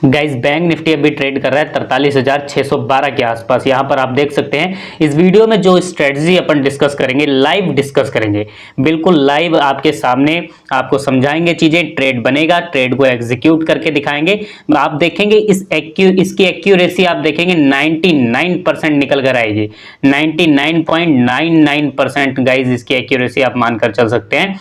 Guys bank Nifty अभी trade कर रहा है 43,612 के आसपास। यहाँ पर आप देख सकते हैं इस वीडियो में जो स्ट्रेटजी अपन डिस्कस करेंगे, लाइव डिस्कस करेंगे, बिल्कुल लाइव आपके सामने आपको समझाएंगे चीजें। ट्रेड बनेगा, ट्रेड को एग्जीक्यूट करके दिखाएंगे। आप देखेंगे इसकी एक्यूरेसी आप देखेंगे 99% निकल कर आएगी। 99.99% गाइज इसकी एक्यूरेसी आप मानकर चल सकते हैं।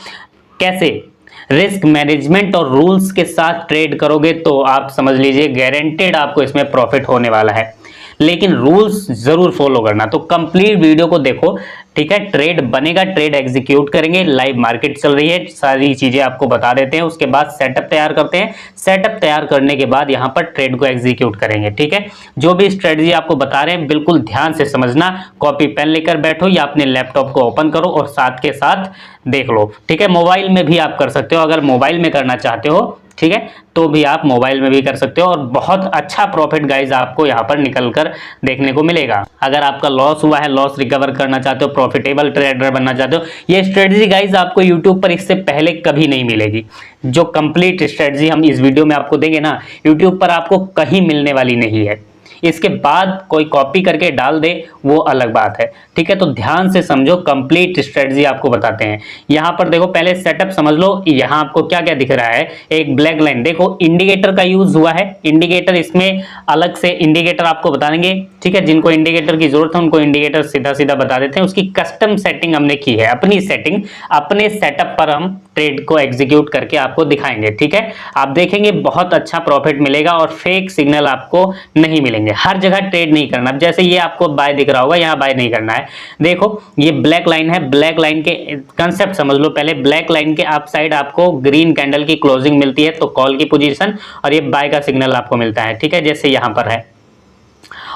कैसे? रिस्क मैनेजमेंट और रूल्स के साथ ट्रेड करोगे तो आप समझ लीजिए गारंटेड आपको इसमें प्रॉफिट होने वाला है, लेकिन रूल्स जरूर फॉलो करना। तो कंप्लीट वीडियो को देखो, ठीक है। ट्रेड बनेगा, ट्रेड एग्जीक्यूट करेंगे, लाइव मार्केट चल रही है, सारी चीजें आपको बता देते हैं। उसके बाद सेटअप तैयार करते हैं। सेटअप तैयार करने के बाद यहां पर ट्रेड को एग्जीक्यूट करेंगे, ठीक है। जो भी स्ट्रेटजी आपको बता रहे हैं बिल्कुल ध्यान से समझना। कॉपी पेन लेकर बैठो या अपने लैपटॉप को ओपन करो और साथ के साथ देख लो, ठीक है। मोबाइल में भी आप कर सकते हो, अगर मोबाइल में करना चाहते हो, ठीक है, तो भी आप मोबाइल में भी कर सकते हो और बहुत अच्छा प्रॉफिट गाइज आपको यहां पर निकलकर देखने को मिलेगा। अगर आपका लॉस हुआ है, लॉस रिकवर करना चाहते हो, प्रॉफिटेबल ट्रेडर बनना चाहते हो, ये स्ट्रेटजी गाइज आपको यूट्यूब पर इससे पहले कभी नहीं मिलेगी। जो कंप्लीट स्ट्रेटजी हम इस वीडियो में आपको देंगे ना, यूट्यूब पर आपको कहीं मिलने वाली नहीं है। इसके बाद कोई कॉपी करके डाल दे वो अलग बात है, ठीक है। तो ध्यान से समझो, कंप्लीट स्ट्रेटजी आपको बताते हैं। यहां पर देखो, पहले सेटअप समझ लो। यहां आपको क्या क्या दिख रहा है? एक ब्लैक लाइन, देखो इंडिकेटर का यूज हुआ है। इंडिकेटर इसमें अलग से इंडिकेटर आपको बता देंगे, ठीक है। जिनको इंडिकेटर की जरूरत है उनको इंडिकेटर सीधा सीधा बता देते हैं। उसकी कस्टम सेटिंग हमने की है, अपनी सेटिंग, अपने सेटअप पर हम ट्रेड को एग्जीक्यूट करके आपको दिखाएंगे, ठीक है। आप देखेंगे बहुत अच्छा प्रॉफिट मिलेगा और फेक सिग्नल आपको नहीं मिलेंगे। हर जगह ट्रेड नहीं करना। जैसे ये आपको बाय दिख रहा होगा, यहाँ बाय नहीं करना है। देखो ये ब्लैक लाइन है, ब्लैक लाइन के कंसेप्ट समझ लो पहले। ब्लैक लाइन के अप साइड आपको ग्रीन कैंडल की क्लोजिंग मिलती है तो कॉल की पोजीशन, और ये बाय का सिग्नल आपको मिलता है, ठीक है, जैसे यहां पर है।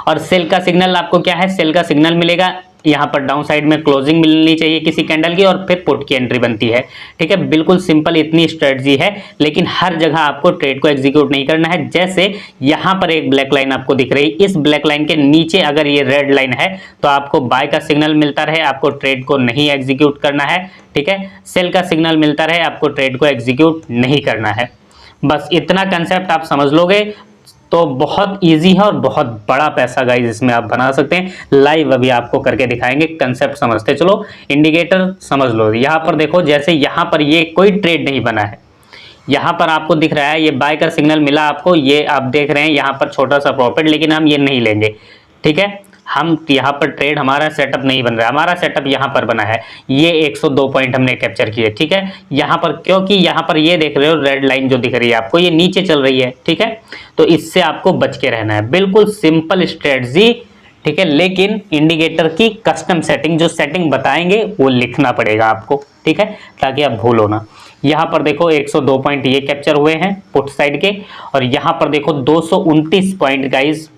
और सेल का सिग्नल आपको क्या है? सेल का सिग्नल मिलेगा यहाँ पर डाउन साइड में क्लोजिंग मिलनी चाहिए किसी कैंडल की और फिर पुट की एंट्री बनती है, ठीक है। बिल्कुल सिंपल इतनी स्ट्रेटजी है, लेकिन हर जगह आपको ट्रेड को एग्जीक्यूट नहीं करना है। जैसे यहाँ पर एक ब्लैक लाइन आपको दिख रही है, इस ब्लैक लाइन के नीचे अगर ये रेड लाइन है तो आपको बाय का सिग्नल मिलता रहे, आपको ट्रेड को नहीं एग्जीक्यूट करना है, ठीक है। सेल का सिग्नल मिलता रहे, आपको ट्रेड को एग्जीक्यूट नहीं करना है। बस इतना कंसेप्ट आप समझ लोगे तो बहुत इजी है और बहुत बड़ा पैसा गाइज इसमें आप बना सकते हैं। लाइव अभी आपको करके दिखाएंगे, कंसेप्ट समझते चलो। इंडिकेटर समझ लो। यहाँ पर देखो, जैसे यहाँ पर ये कोई ट्रेड नहीं बना है, यहाँ पर आपको दिख रहा है ये बाय का सिग्नल मिला आपको, ये आप देख रहे हैं यहाँ पर छोटा सा प्रॉफिट, लेकिन हम ये नहीं लेंगे, ठीक है। हम यहाँ पर ट्रेड, हमारा सेटअप नहीं बन रहा है, हमारा सेटअप यहाँ पर बना है। ये 102 पॉइंट हमने कैप्चर किए, ठीक है। यहाँ पर क्योंकि यहाँ पर ये देख रहे हो रेड लाइन जो दिख रही है आपको, ये नीचे चल रही है, ठीक है। तो इससे आपको बच के रहना है। बिल्कुल सिंपल स्ट्रेटजी, ठीक है, लेकिन इंडिकेटर की कस्टम सेटिंग, जो सेटिंग बताएंगे वो लिखना पड़ेगा आपको, ठीक है, ताकि आप भूलो ना। यहाँ पर देखो 102 पॉइंट ये कैप्चर हुए हैं पुट साइड के, और यहाँ पर देखो 229 पॉइंट गाइज,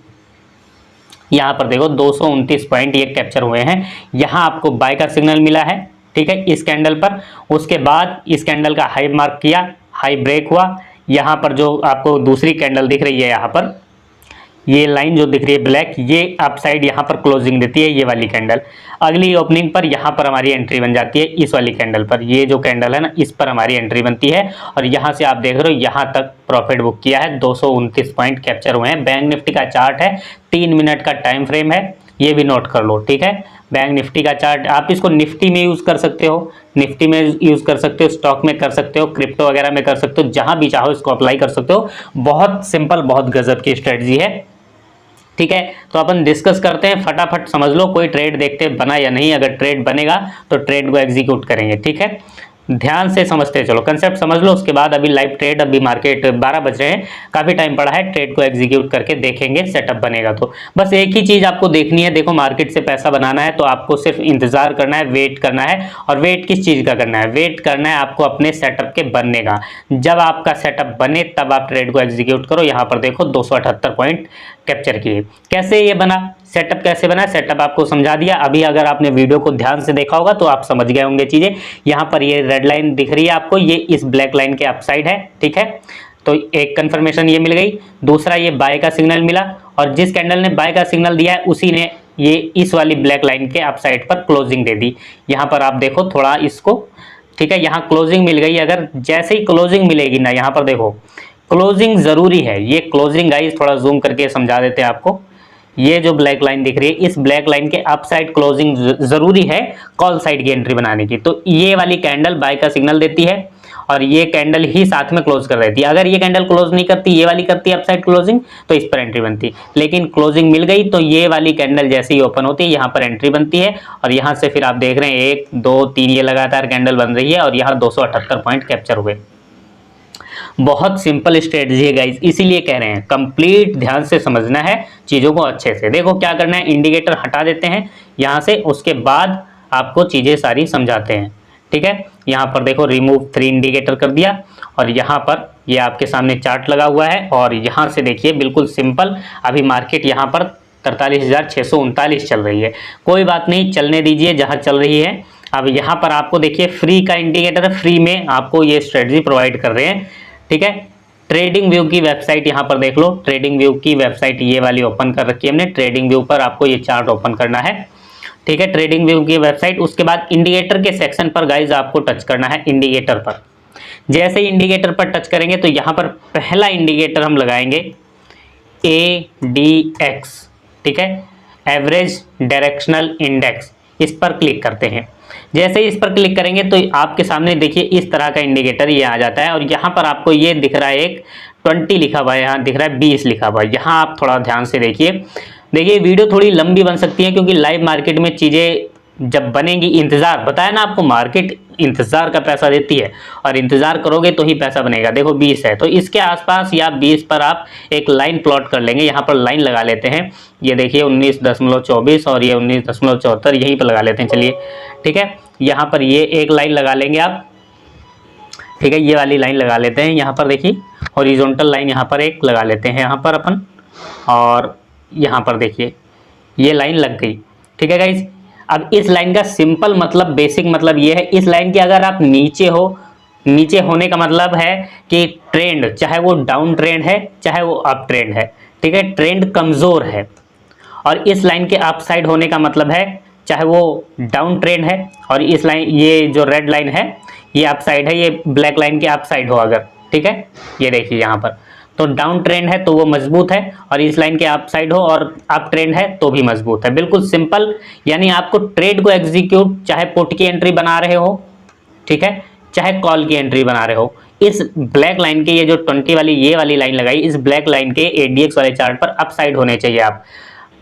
यहाँ पर देखो 229 पॉइंट ये कैप्चर हुए हैं। यहाँ आपको बाय का सिग्नल मिला है, ठीक है, इस कैंडल पर। उसके बाद इस कैंडल का हाई मार्क किया, हाई ब्रेक हुआ। यहाँ पर जो आपको दूसरी कैंडल दिख रही है, यहाँ पर ये लाइन जो दिख रही है ब्लैक, ये अप साइड यहाँ पर क्लोजिंग देती है, ये वाली कैंडल। अगली ओपनिंग पर यहाँ पर हमारी एंट्री बन जाती है, इस वाली कैंडल पर। ये जो कैंडल है ना, इस पर हमारी एंट्री बनती है और यहाँ से आप देख रहे हो यहाँ तक प्रॉफिट बुक किया है। 229 पॉइंट कैप्चर हुए हैं। बैंक निफ्टी का चार्ट है, 3 मिनट का टाइम फ्रेम है, ये भी नोट कर लो, ठीक है। बैंक निफ्टी का चार्ट, आप इसको निफ्टी में यूज कर सकते हो, निफ्टी में यूज कर सकते हो, स्टॉक में कर सकते हो, क्रिप्टो वगैरह में कर सकते हो, जहां भी चाहो इसको अप्लाई कर सकते हो। बहुत सिंपल, बहुत गजब की स्ट्रेटजी है, ठीक है। तो अपन डिस्कस करते हैं, फटाफट समझ लो। कोई ट्रेड देखते बना या नहीं, अगर ट्रेड बनेगा तो ट्रेड को एग्जीक्यूट करेंगे, ठीक है। ध्यान से समझते चलो, कंसेप्ट समझ लो। उसके बाद अभी लाइव ट्रेड, अभी मार्केट 12 बज रहे हैं, काफी टाइम पड़ा है। ट्रेड को एग्जीक्यूट करके देखेंगे, सेटअप बनेगा तो। बस एक ही चीज आपको देखनी है, देखो मार्केट से पैसा बनाना है तो आपको सिर्फ इंतजार करना है, वेट करना है। और वेट किस चीज का करना है? वेट करना है आपको अपने सेटअप के बनने का। जब आपका सेटअप बने तब आप ट्रेड को एग्जीक्यूट करो। यहाँ पर देखो 278 पॉइंट कैप्चर किए। कैसे ये बना, सेटअप कैसे बना, सेटअप आपको समझा दिया। अभी अगर आपने वीडियो को ध्यान से देखा होगा तो आप समझ गए होंगे चीजें। यहाँ पर ये रेड लाइन दिख रही है आपको, ये इस ब्लैक लाइन के अपसाइड है, ठीक है। तो एक कंफर्मेशन ये मिल गई। दूसरा, ये बाय का सिग्नल मिला, और जिस कैंडल ने बाय का सिग्नल दिया है उसी ने ये इस वाली ब्लैक लाइन के अपसाइड पर क्लोजिंग दे दी। यहाँ पर आप देखो थोड़ा इसको, ठीक है, यहाँ क्लोजिंग मिल गई। अगर जैसे ही क्लोजिंग मिलेगी ना, यहाँ पर देखो क्लोजिंग जरूरी है। ये क्लोजिंग गाइस थोड़ा जूम करके समझा देते हैं आपको। ये जो ब्लैक लाइन दिख रही है, इस ब्लैक लाइन के अप साइड क्लोजिंग जरूरी है कॉल साइड की एंट्री बनाने की। तो ये वाली कैंडल बाय का सिग्नल देती है और ये कैंडल ही साथ में क्लोज कर देती है। अगर ये कैंडल क्लोज नहीं करती, ये वाली करती है अप साइड क्लोजिंग, तो इस पर एंट्री बनती। लेकिन क्लोजिंग मिल गई तो ये वाली कैंडल जैसे ही ओपन होती है यहाँ पर एंट्री बनती है और यहाँ से फिर आप देख रहे हैं 1 2 3 ये लगातार कैंडल बन रही है और यहाँ 278 पॉइंट कैप्चर हुए। बहुत सिंपल स्ट्रेटजी है गाइस, इसीलिए कह रहे हैं कंप्लीट ध्यान से समझना है चीज़ों को अच्छे से। देखो क्या करना है, इंडिकेटर हटा देते हैं यहाँ से, उसके बाद आपको चीज़ें सारी समझाते हैं। ठीक है, यहाँ पर देखो रिमूव 3 इंडिकेटर कर दिया और यहाँ पर ये आपके सामने चार्ट लगा हुआ है और यहाँ से देखिए बिल्कुल सिंपल, अभी मार्केट यहाँ पर 43,639 चल रही है। कोई बात नहीं, चलने दीजिए जहाँ चल रही है। अब यहाँ पर आपको देखिए फ्री का इंडिकेटर, फ्री में आपको ये स्ट्रेटजी प्रोवाइड कर रहे हैं। ठीक है, ट्रेडिंग व्यू की वेबसाइट यहाँ पर देख लो, ट्रेडिंग व्यू की वेबसाइट ये वाली ओपन कर रखी है हमने। ट्रेडिंग व्यू पर आपको ये चार्ट ओपन करना है। ठीक है, ट्रेडिंग व्यू की वेबसाइट, उसके बाद इंडिकेटर के सेक्शन पर गाइज आपको टच करना है। इंडिकेटर पर जैसे ही इंडिकेटर पर टच करेंगे तो यहाँ पर पहला इंडिकेटर हम लगाएंगे ADX। ठीक है, एवरेज डायरेक्शनल इंडेक्स, इस पर क्लिक करते हैं। जैसे ही इस पर क्लिक करेंगे तो आपके सामने देखिए इस तरह का इंडिकेटर ये आ जाता है और यहाँ पर आपको ये दिख रहा है एक 20 लिखा हुआ है, यहाँ दिख रहा है 20 लिखा हुआ है। यहाँ आप थोड़ा ध्यान से देखिए। देखिए वीडियो थोड़ी लंबी बन सकती है क्योंकि लाइव मार्केट में चीज़ें जब बनेगी, इंतज़ार, बताया ना आपको, मार्केट इंतज़ार का पैसा देती है और इंतज़ार करोगे तो ही पैसा बनेगा। देखो 20 है तो इसके आसपास या 20 पर आप एक लाइन प्लॉट कर लेंगे। यहाँ पर लाइन लगा लेते हैं, ये देखिए 19.24 और ये 19.74 यहीं पर लगा लेते हैं। चलिए ठीक है, यहाँ पर ये एक लाइन लगा लेंगे आप। ठीक है, ये वाली लाइन लगा लेते हैं। यहाँ पर देखिए हॉरिजॉन्टल लाइन यहाँ पर एक लगा लेते हैं यहाँ पर अपन, और यहाँ पर देखिए ये लाइन लग गई। ठीक है गाइज, अब इस लाइन का सिंपल मतलब, बेसिक मतलब ये है, इस लाइन के अगर आप नीचे हो, नीचे होने का मतलब है कि ट्रेंड, चाहे वो डाउन ट्रेंड है चाहे वो अप ट्रेंड है, ठीक है, ट्रेंड कमज़ोर है। और इस लाइन के अप साइड होने का मतलब है चाहे वो डाउन ट्रेंड है और इस लाइन, ये जो रेड लाइन है ये अप साइड है, ये ब्लैक लाइन के अप साइड हो अगर, ठीक है, ये देखिए यहाँ पर तो डाउन ट्रेंड है तो वो मजबूत है और इस लाइन के अप साइड हो और अप ट्रेंड है तो भी मजबूत है। बिल्कुल सिंपल, यानी आपको ट्रेड को एग्जीक्यूट, चाहे पुट की एंट्री बना रहे हो, ठीक है, चाहे कॉल की एंट्री बना रहे हो, इस ब्लैक लाइन के, ये जो 20 वाली ये वाली लाइन लगाई, इस ब्लैक लाइन के ADX वाले चार्ट पर अप साइड होने चाहिए आप।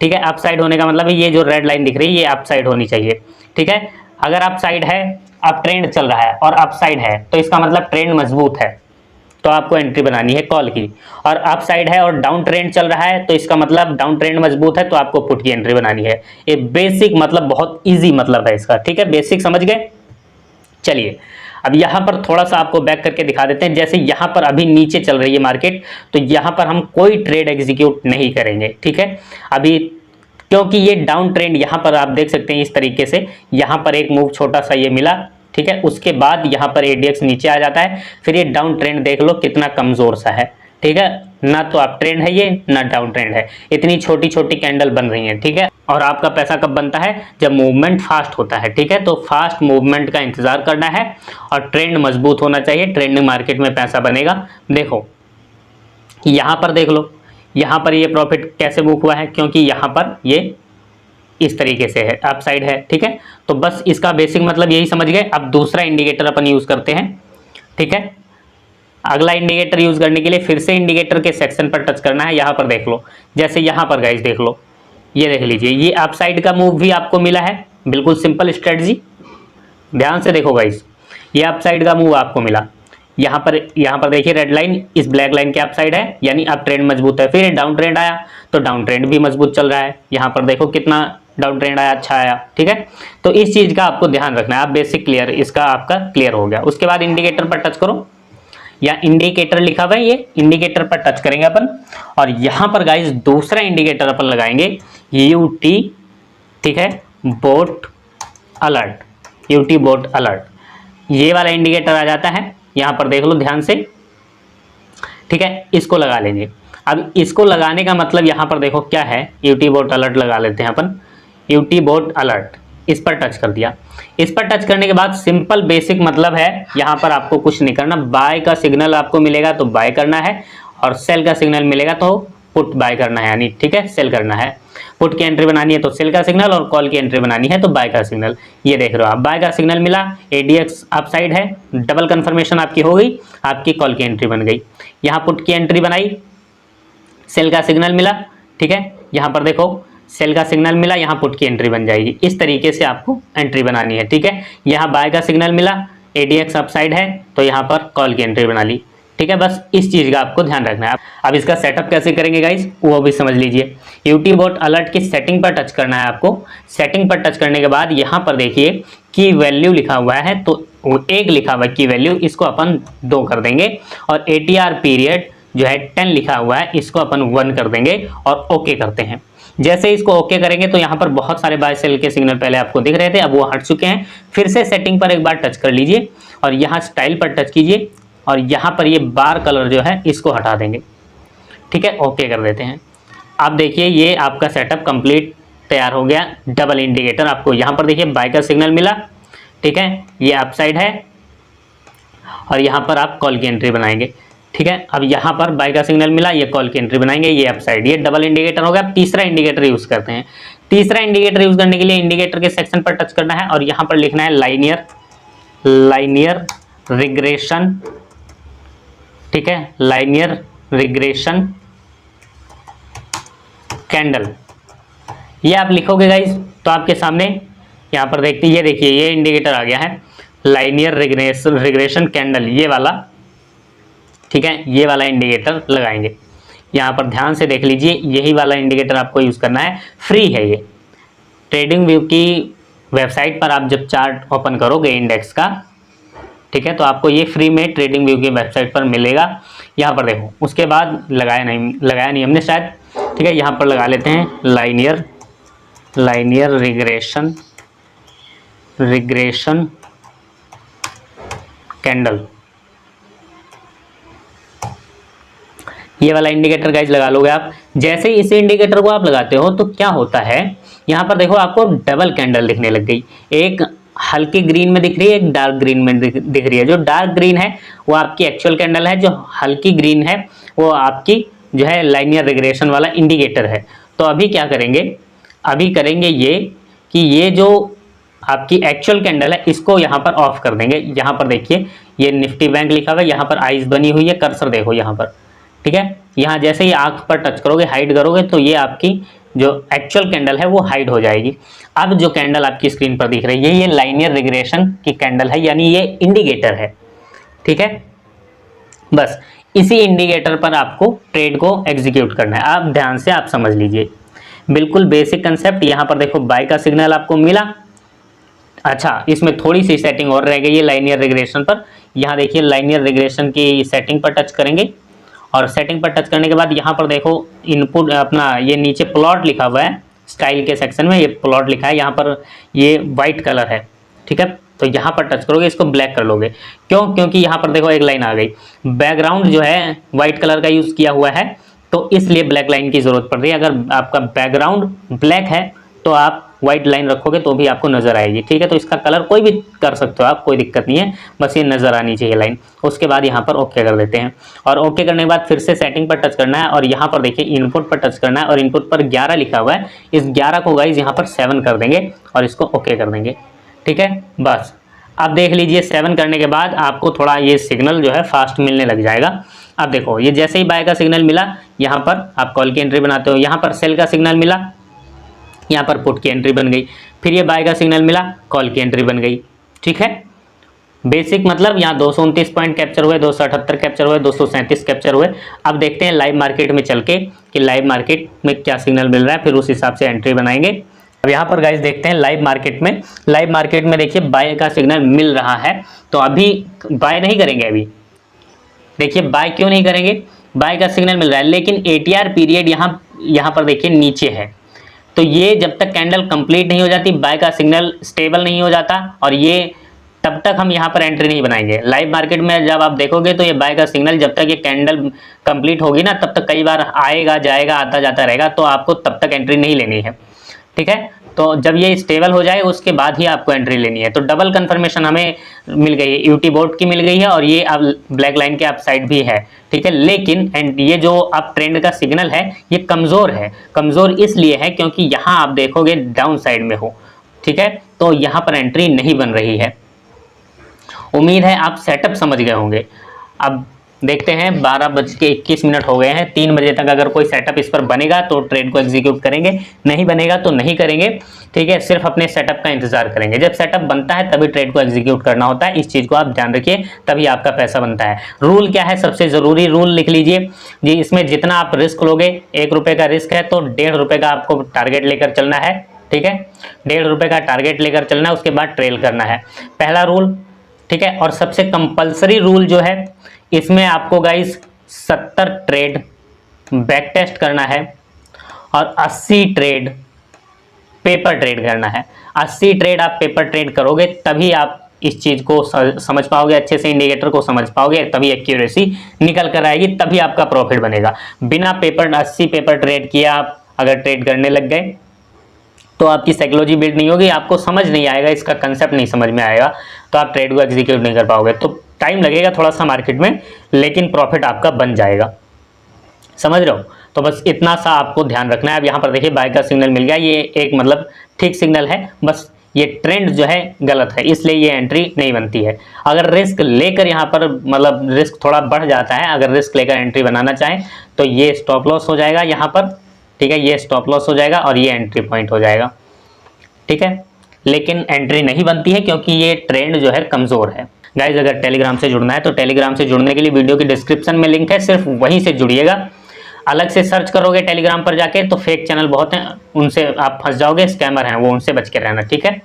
ठीक है, अप साइड होने का मतलब है ये जो रेड लाइन दिख रही है ये अप साइड होनी चाहिए। ठीक है, अगर अप साइड है, अप ट्रेंड चल रहा है और अप साइड है तो इसका मतलब ट्रेंड मजबूत है, तो आपको एंट्री बनानी है कॉल की। और अप साइड है और डाउन ट्रेंड चल रहा है तो इसका मतलब डाउन ट्रेंड मजबूत है तो आपको पुट की एंट्री बनानी है। ये बेसिक मतलब, बहुत इजी मतलब है इसका। ठीक है, बेसिक समझ गए। चलिए अब यहाँ पर थोड़ा सा आपको बैक करके दिखा देते हैं। जैसे यहाँ पर अभी नीचे चल रही है मार्केट तो यहाँ पर हम कोई ट्रेड एग्जीक्यूट नहीं करेंगे। ठीक है, अभी क्योंकि ये डाउन ट्रेंड, यहाँ पर आप देख सकते हैं इस तरीके से, यहाँ पर एक मूव छोटा सा ये मिला, ठीक है, उसके बाद यहाँ पर ADX नीचे आ जाता है, फिर ये डाउन ट्रेंड देख लो कितना कमजोर सा है। ठीक है, ना तो अप ट्रेंड है ये, ना डाउन ट्रेंड है, इतनी छोटी छोटी कैंडल बन रही है। ठीक है, और आपका पैसा कब बनता है, जब मूवमेंट फास्ट होता है। ठीक है, तो फास्ट मूवमेंट का इंतजार करना है और ट्रेंड मजबूत होना चाहिए, ट्रेंडिंग मार्केट में पैसा बनेगा। देखो यहाँ पर देख लो, यहाँ पर ये प्रॉफिट कैसे बुक हुआ है, क्योंकि यहाँ पर ये इस तरीके से है, अप साइड है। ठीक है, तो बस इसका बेसिक मतलब यही समझ गए। अब दूसरा इंडिकेटर अपन यूज करते हैं। ठीक है, अगला इंडिकेटर यूज करने के लिए फिर से इंडिकेटर के सेक्शन पर टच करना है। यहाँ पर देख लो, जैसे यहाँ पर गाइस देख लो, ये देख लीजिए, ये अप साइड का मूव भी आपको मिला है। बिल्कुल सिंपल स्ट्रेटजी, ध्यान से देखो गाइस, ये अप साइड का मूव आपको मिला। यहाँ पर देखिए रेड लाइन इस ब्लैक लाइन के अप साइड है, यानी अप ट्रेंड मजबूत है। फिर डाउन ट्रेंड आया तो डाउन ट्रेंड भी मजबूत चल रहा है। यहाँ पर देखो कितना डाउन ट्रेंड आया, अच्छा आया। ठीक है, तो इस चीज का आपको ध्यान रखना है। आप बेसिक क्लियर, इसका आपका क्लियर हो गया। उसके बाद इंडिकेटर पर टच करो, या इंडिकेटर लिखा हुआ है, ये इंडिकेटर पर टच करेंगे अपन और यहाँ पर गाइस दूसरा इंडिकेटर अपन लगाएंगे UT। ठीक है, boat alert, UT boat alert, ये वाला इंडिकेटर आ जाता है। यहाँ पर देख लो ध्यान से। ठीक है, इसको लगा लेंगे। अब इसको लगाने का मतलब यहाँ पर देखो क्या है, UT बोट अलर्ट लगा लेते हैं अपन। UT बोट अलर्ट, इस पर टच कर दिया। इस पर टच करने के बाद सिंपल बेसिक मतलब है, यहाँ पर आपको कुछ नहीं करना, बाय का सिग्नल आपको मिलेगा तो बाय करना है, और सेल का सिग्नल मिलेगा तो पुट बाय करना है, यानी ठीक है सेल करना है। पुट की एंट्री बनानी है तो सेल का सिग्नल, और कॉल की एंट्री बनानी है तो बाय का सिग्नल। ये देख रहे हो आप, बाय का सिग्नल मिला, ADX अपसाइड है, डबल कंफर्मेशन आपकी हो गई, आपकी कॉल की एंट्री बन गई। यहाँ पुट की एंट्री बनाई, सेल का सिग्नल मिला, ठीक है, यहाँ पर देखो सेल का सिग्नल मिला, यहाँ पुट की एंट्री बन जाएगी। इस तरीके से आपको एंट्री बनानी है, ठीक है। यहाँ बाय का सिग्नल मिला, ADX अपसाइड है, तो यहाँ पर कॉल की एंट्री बना ली, ठीक है। बस इस चीज़ का आपको ध्यान रखना है। अब इसका सेटअप कैसे करेंगे गाइस, वो भी समझ लीजिए। UTBOT अलर्ट की सेटिंग पर टच करना है आपको। सेटिंग पर टच करने के बाद यहाँ पर देखिए की वैल्यू लिखा हुआ है, तो एक लिखा हुआ है की वैल्यू, इसको अपन 2 कर देंगे, और ATR पीरियड जो है 10 लिखा हुआ है, इसको अपन 1 कर देंगे और ओके करते हैं। जैसे इसको ओके करेंगे तो यहाँ पर बहुत सारे बाय सेल के सिग्नल पहले आपको दिख रहे थे, अब वो हट चुके हैं। फिर से सेटिंग पर एक बार टच कर लीजिए, और यहाँ स्टाइल पर टच कीजिए, और यहाँ पर ये बार कलर जो है इसको हटा देंगे, ठीक है, ओके कर देते हैं। अब देखिए ये आपका सेटअप कंप्लीट तैयार हो गया। डबल इंडिकेटर आपको यहाँ पर देखिए बाय का सिग्नल मिला, ठीक है, ये अपसाइड है, और यहाँ पर आप कॉल की एंट्री बनाएंगे, ठीक है। अब यहाँ पर बाय का सिग्नल मिला, ये कॉल की एंट्री बनाएंगे, ये अपसाइड, ये डबल इंडिकेटर हो गया। तीसरा इंडिकेटर यूज करते हैं। तीसरा इंडिकेटर यूज करने के लिए इंडिकेटर के सेक्शन पर टच करना है, और यहाँ पर लिखना है लाइनियर रिग्रेशन, ठीक है, लाइनियर रिग्रेशन कैंडल। ये आप लिखोगे गाइज तो आपके सामने यहाँ पर देखते, ये देखिए ये इंडिकेटर आ गया है, लाइनियर रिग्रेशन कैंडल, ये वाला, ठीक है, ये वाला इंडिकेटर लगाएंगे। यहाँ पर ध्यान से देख लीजिए, यही वाला इंडिकेटर आपको यूज़ करना है, फ्री है ये। ट्रेडिंग व्यू की वेबसाइट पर आप जब चार्ट ओपन करोगे इंडेक्स का, ठीक है, तो आपको ये फ्री में ट्रेडिंग व्यू की वेबसाइट पर मिलेगा। यहाँ पर देखो, उसके बाद लगाया नहीं हमने शायद, ठीक है, यहाँ पर लगा लेते हैं लाइनियर रिग्रेशन कैंडल, ये वाला इंडिकेटर गाइज लगा लोगे आप। जैसे ही इस इंडिकेटर को आप लगाते हो तो क्या होता है, यहाँ पर देखो आपको डबल कैंडल दिखने लग गई, एक हल्की ग्रीन में दिख रही है, एक डार्क ग्रीन में दिख रही है। जो डार्क ग्रीन है वो आपकी एक्चुअल कैंडल है, जो हल्की ग्रीन है वो आपकी जो है लाइनियर रिग्रेशन वाला इंडिकेटर है। तो अभी क्या करेंगे, अभी करेंगे ये कि ये जो आपकी एक्चुअल कैंडल है इसको यहाँ पर ऑफ कर देंगे। यहाँ पर देखिए ये निफ्टी बैंक लिखा हुआ है, यहाँ पर आइज बनी हुई है, कर्सर देखो यहाँ पर, ठीक है। यहाँ जैसे ही आंख पर टच करोगे, हाइड करोगे, तो ये आपकी जो एक्चुअल कैंडल है वो हाइड हो जाएगी। अब जो कैंडल आपकी स्क्रीन पर दिख रही है ये लाइनियर रिग्रेशन की कैंडल है, यानी ये इंडिकेटर है, ठीक है। बस इसी इंडिकेटर पर आपको ट्रेड को एग्जीक्यूट करना है। आप ध्यान से आप समझ लीजिए, बिल्कुल बेसिक कंसेप्ट। यहाँ पर देखो बाय का सिग्नल आपको मिला, अच्छा इसमें थोड़ी सी सेटिंग और रह गई है लाइनियर रिग्रेशन पर। यहाँ देखिए लाइनियर रिग्रेशन की सेटिंग पर टच करेंगे, और सेटिंग पर टच करने के बाद यहाँ पर देखो इनपुट अपना ये नीचे प्लॉट लिखा हुआ है, स्टाइल के सेक्शन में ये प्लॉट लिखा है, यहाँ पर ये वाइट कलर है, ठीक है। तो यहाँ पर टच करोगे, इसको ब्लैक कर लोगे, क्यों, क्योंकि यहाँ पर देखो एक लाइन आ गई, बैकग्राउंड जो है वाइट कलर का यूज़ किया हुआ है, तो इसलिए ब्लैक लाइन की ज़रूरत पड़ रही है। अगर आपका बैकग्राउंड ब्लैक है तो आप व्हाइट लाइन रखोगे तो भी आपको नजर आएगी, ठीक है। तो इसका कलर कोई भी कर सकते हो आप, कोई दिक्कत नहीं है, बस ये नजर आनी चाहिए लाइन। उसके बाद यहाँ पर ओके कर देते हैं, और ओके करने के बाद फिर से सेटिंग पर टच करना है, और यहाँ पर देखिए इनपुट पर टच करना है, और इनपुट पर 11 लिखा हुआ है, इस 11 को गाइज यहाँ पर 7 कर देंगे और इसको ओके कर देंगे, ठीक है। बस अब देख लीजिए 7 करने के बाद आपको थोड़ा ये सिग्नल जो है फास्ट मिलने लग जाएगा। अब देखो ये जैसे ही बाय का सिग्नल मिला, यहाँ पर आप कॉल की एंट्री बनाते हो, यहाँ पर सेल का सिग्नल मिला, यहाँ पर पुट की एंट्री बन गई, फिर ये बाय का सिग्नल मिला, कॉल की एंट्री बन गई, ठीक है। बेसिक मतलब यहाँ 229 पॉइंट कैप्चर हुए, 278 कैप्चर हुए, 237 कैप्चर हुए। अब देखते हैं लाइव मार्केट में चल के कि लाइव मार्केट में क्या सिग्नल मिल रहा है, फिर उस हिसाब से एंट्री बनाएंगे। अब यहाँ पर गाइस देखते हैं लाइव मार्केट में देखिए बाय का सिग्नल मिल रहा है, तो अभी बाय नहीं करेंगे। अभी देखिए बाय क्यों नहीं करेंगे, बाय का सिग्नल मिल रहा है, लेकिन ATR पीरियड यहाँ पर देखिए नीचे है, तो ये जब तक कैंडल कंप्लीट नहीं हो जाती, बाय का सिग्नल स्टेबल नहीं हो जाता, और ये तब तक हम यहाँ पर एंट्री नहीं बनाएंगे। लाइव मार्केट में जब आप देखोगे तो ये बाय का सिग्नल जब तक ये कैंडल कंप्लीट होगी ना, तब तक कई बार आएगा जाएगा आता जाता रहेगा, तो आपको तब तक एंट्री नहीं लेनी है, ठीक है। तो जब ये स्टेबल हो जाए उसके बाद ही आपको एंट्री लेनी है। तो डबल कंफर्मेशन हमें मिल गई है, यूटी बोर्ड की मिल गई है और ये अब ब्लैक लाइन के अप साइड भी है, ठीक है। लेकिन एंड ये जो अप ट्रेंड का सिग्नल है ये कमजोर है। कमजोर इसलिए है क्योंकि यहाँ आप देखोगे डाउन साइड में हो, ठीक है, तो यहाँ पर एंट्री नहीं बन रही है। उम्मीद है आप सेटअप समझ गए होंगे। अब देखते हैं 12:21 हो गए हैं, 3 बजे तक अगर कोई सेटअप इस पर बनेगा तो ट्रेड को एग्जीक्यूट करेंगे, नहीं बनेगा तो नहीं करेंगे, ठीक है। सिर्फ अपने सेटअप का इंतजार करेंगे। जब सेटअप बनता है तभी ट्रेड को एग्जीक्यूट करना होता है, इस चीज को आप ध्यान रखिए, तभी आपका पैसा बनता है। रूल क्या है, सबसे जरूरी रूल लिख लीजिए जी। इसमें जितना आप रिस्क लोगे, 1 रुपए का रिस्क है तो 1.5 रुपए का आपको टारगेट लेकर चलना है, ठीक है। 1.5 रुपए का टारगेट लेकर चलना है, उसके बाद ट्रेल करना है, पहला रूल, ठीक है। और सबसे कंपलसरी रूल जो है, इसमें आपको गाइस 70 ट्रेड बैक टेस्ट करना है और 80 ट्रेड पेपर ट्रेड करना है। 80 ट्रेड आप पेपर ट्रेड करोगे तभी आप इस चीज को समझ पाओगे, अच्छे से इंडिकेटर को समझ पाओगे, तभी एक्यूरेसी निकल कर आएगी, तभी आपका प्रॉफिट बनेगा। बिना 80 पेपर ट्रेड किया आप अगर ट्रेड करने लग गए तो आपकी साइकोलॉजी बिल्ड नहीं होगी, आपको समझ नहीं आएगा, इसका कंसेप्ट नहीं समझ में आएगा, तो आप ट्रेड को एग्जीक्यूट नहीं कर पाओगे। तो टाइम लगेगा थोड़ा सा मार्केट में, लेकिन प्रॉफिट आपका बन जाएगा, समझ रहे हो। तो बस इतना सा आपको ध्यान रखना है। अब यहाँ पर देखिए बाय का सिग्नल मिल गया, ये एक मतलब ठीक सिग्नल है, बस ये ट्रेंड जो है गलत है, इसलिए ये एंट्री नहीं बनती है। अगर रिस्क लेकर यहाँ पर मतलब रिस्क थोड़ा बढ़ जाता है, अगर रिस्क लेकर एंट्री बनाना चाहें तो ये स्टॉप लॉस हो जाएगा यहाँ पर, ठीक है, ये स्टॉप लॉस हो जाएगा और ये एंट्री पॉइंट हो जाएगा, ठीक है। लेकिन एंट्री नहीं बनती है क्योंकि ये ट्रेंड जो है कमजोर है। गाइज अगर टेलीग्राम से जुड़ना है तो टेलीग्राम से जुड़ने के लिए वीडियो की डिस्क्रिप्शन में लिंक है, सिर्फ वहीं से जुड़िएगा। अलग से सर्च करोगे टेलीग्राम पर जाके तो फेक चैनल बहुत हैं, उनसे आप फंस जाओगे, स्कैमर हैं वो, उनसे बच के रहना, ठीक है।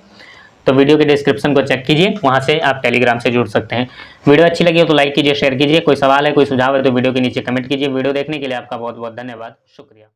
तो वीडियो के डिस्क्रिप्शन को चेक कीजिए, वहां से आप टेलीग्राम से जुड़ सकते हैं। वीडियो अच्छी लगी हो तो लाइक कीजिए, शेयर कीजिए, कोई सवाल है कोई सुझाव है तो वीडियो के नीचे कमेंट कीजिए। वीडियो देखने के लिए आपका बहुत बहुत धन्यवाद, शुक्रिया।